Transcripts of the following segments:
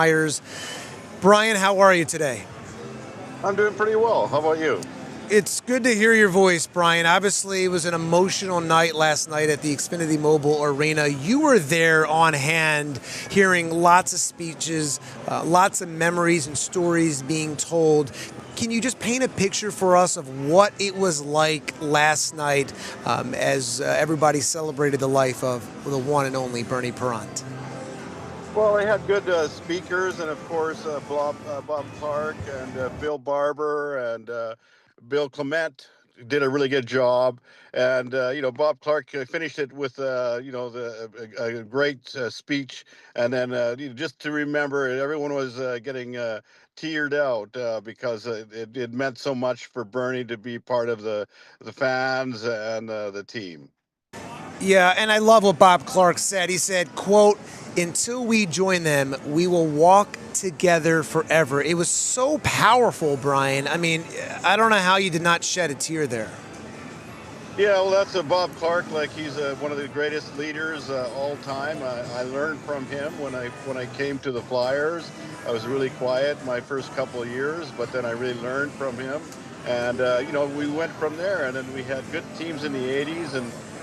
Myers. Brian, how are you today? I'm doing pretty well. How about you? It's good to hear your voice, Brian. Obviously, it was an emotional night last night at the Xfinity Mobile Arena. You were there on hand, hearing lots of speeches, lots of memories and stories being told. Can you just paint a picture for us of what it was like last night as everybody celebrated the life of the one and only Bernie Perrant? Well, they had good speakers, and of course, Bob Clark and Bill Barber and Bill Clement did a really good job. And Bob Clark finished it with a great speech. And then just to remember, everyone was getting teared out because it meant so much for Bernie to be part of the fans and the team. Yeah, and I love what Bob Clark said. He said, quote, "Until we join them, we will walk together forever." It was so powerful, Brian. I mean, I don't know how you did not shed a tear there. Yeah, well, that's Bob Clark. Like he's one of the greatest leaders all time. I learned from him when I came to the Flyers. I was really quiet my first couple of years, but then I really learned from him. And we went from there. And then we had good teams in the '80s,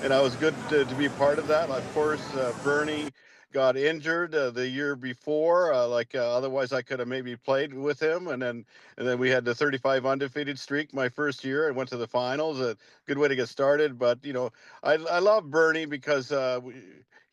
and I was good to be part of that. Of course, Bernie got injured the year before. Otherwise, I could have maybe played with him. And then we had the 35 undefeated streak my first year and went to the finals. Good way to get started. But I love Bernie because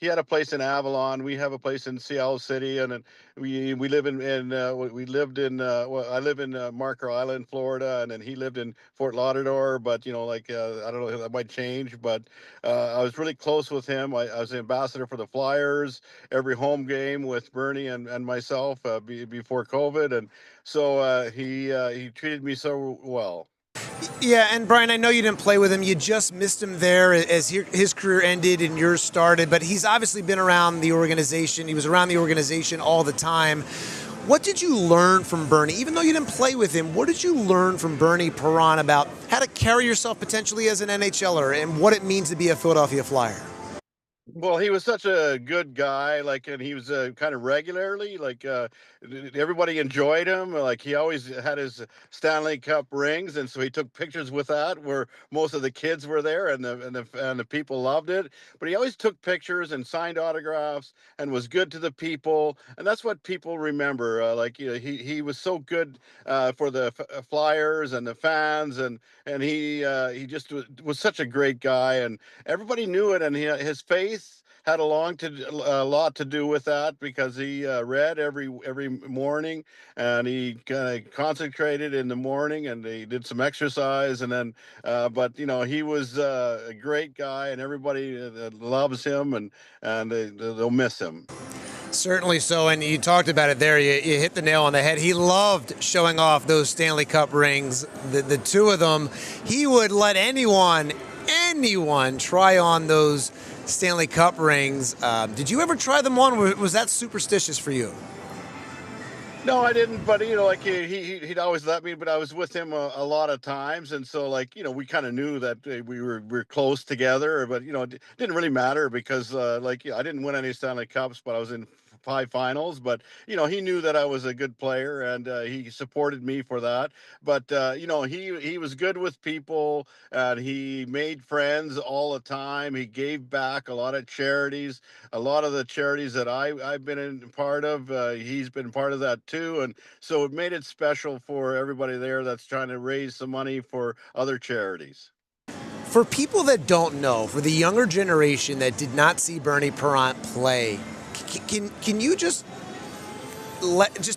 he had a place in Avalon. We have a place in Seattle City, and then we live we lived in well, I live in Marker Island, Florida, and then he lived in Fort Lauderdale. But I don't know, that might change. But I was really close with him. I was the ambassador for the Flyers every home game with Bernie and myself before COVID, and so he treated me so well. Yeah, and Brian, I know you didn't play with him. You just missed him there as his career ended and yours started, but he's obviously been around the organization. He was around the organization all the time. What did you learn from Bernie? Even though you didn't play with him, what did you learn from Bernie Perrant about how to carry yourself potentially as an NHLer and what it means to be a Philadelphia Flyer? Well, he was such a good guy, and he was kind of regularly, everybody enjoyed him. Like he always had his Stanley Cup rings, and so he took pictures with that, where most of the kids were there, and the people loved it. But he always took pictures and signed autographs, and was good to the people, and that's what people remember. He was so good for the Flyers and the fans, and he just was such a great guy, and everybody knew it, and his faith had a lot to do with that because he read every morning, and he kind of concentrated in the morning, and he did some exercise, and then but he was a great guy, and everybody loves him, and they'll miss him. Certainly so, and you talked about it there. You hit the nail on the head. He loved showing off those Stanley Cup rings, the two of them. He would let anyone try on those Stanley Cup rings. Did you ever try them on? Was that superstitious for you? No, I didn't. But he'd always let me. But I was with him a lot of times, and so we kind of knew that we were close together. But it didn't really matter because I didn't win any Stanley Cups, but I was in 5 finals. But he knew that I was a good player, and he supported me for that. But he was good with people, and he made friends all the time. He gave back a lot of charities, a lot of the charities that I've been in part of. He's been part of that too, and so it made it special for everybody there that's trying to raise some money for other charities. For people that don't know, for the younger generation that did not see Bernie Perrant play, can you just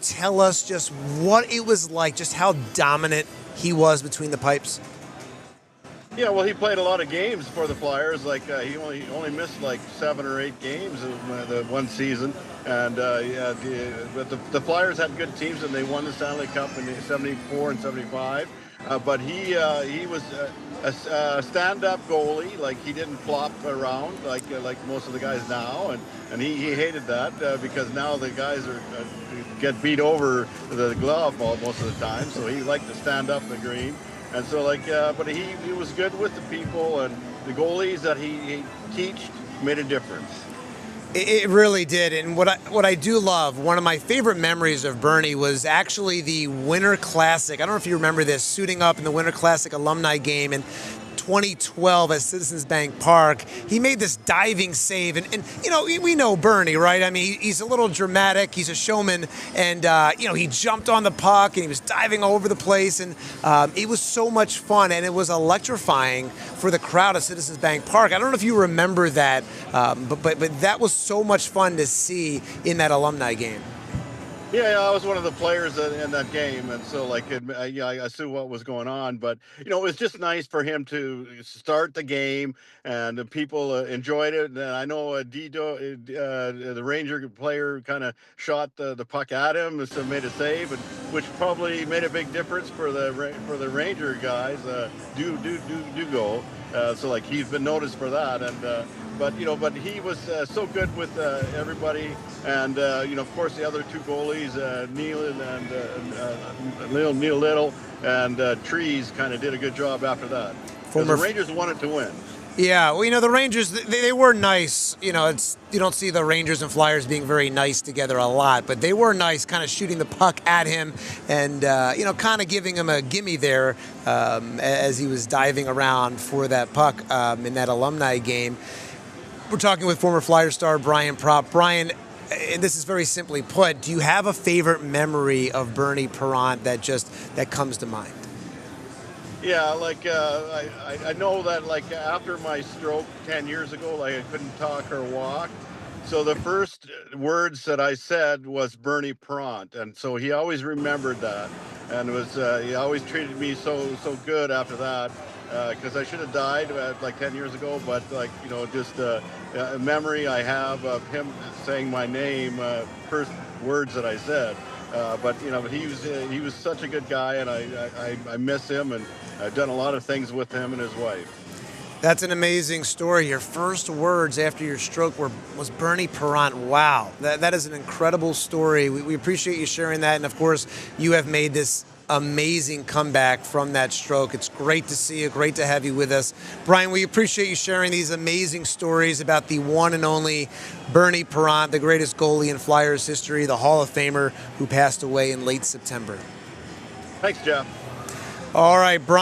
tell us just what it was like, just how dominant he was between the pipes? Yeah, well, he played a lot of games for the Flyers. He only missed like 7 or 8 games in the one season, and but the Flyers had good teams, and they won the Stanley Cup in '74 and '75. But he was a stand-up goalie. Like he didn't flop around like most of the guys now, and he hated that because now the guys get beat over the glove most of the time. So he liked to stand up the green. And so, but he was good with the people, and the goalies that he teached made a difference. It really did, and what I do love, one of my favorite memories of Bernie was actually the Winter Classic. I don't know if you remember this, suiting up in the Winter Classic alumni game in 2012 at Citizens Bank Park. He made this diving save, and you know, we know Bernie, right? I mean, he's a little dramatic, he's a showman, and you know, he jumped on the puck and he was diving all over the place, and it was so much fun, and it was electrifying for the crowd at Citizens Bank Park. I don't know if you remember that, but that was so much fun to see in that alumni game. Yeah, I was one of the players in that game, and so like, yeah, I see what was going on. But you know, it was just nice for him to start the game, and the people enjoyed it. And I know the Ranger player, kind of shot the puck at him, so made a save, and which probably made a big difference for the Ranger guys. Do go. So like, he's been noticed for that, and but you know, but he was so good with everybody, and you know, of course, the other two goalies, Neil Neil Little and Trees, kind of did a good job after that. Because the Rangers wanted to win. Yeah, well, you know, the Rangers, they were nice. You know, you don't see the Rangers and Flyers being very nice together a lot, but they were nice, kind of shooting the puck at him and, you know, kind of giving him a gimme there as he was diving around for that puck in that alumni game. We're talking with former Flyer star Brian Propp. Brian, and this is very simply put, do you have a favorite memory of Bernie Parent that comes to mind? Yeah, like I know that like after my stroke 10 years ago, like I couldn't talk or walk. So the first words that I said was Bernie Parent, and so he always remembered that, and was he always treated me so good after that, because I should have died like 10 years ago, but like, you know, just a memory I have of him saying my name, first words that I said. But you know, he was such a good guy, and I miss him, and I've done a lot of things with him and his wife. That's an amazing story. Your first words after your stroke was Bernie Parent. Wow, that is an incredible story. We appreciate you sharing that, and of course, you have made this amazing comeback from that stroke. It's great to see you, great to have you with us. Brian, we appreciate you sharing these amazing stories about the one and only Bernie Parent, the greatest goalie in Flyers history, the Hall of Famer who passed away in late September. Thanks, Jeff. All right, Brian.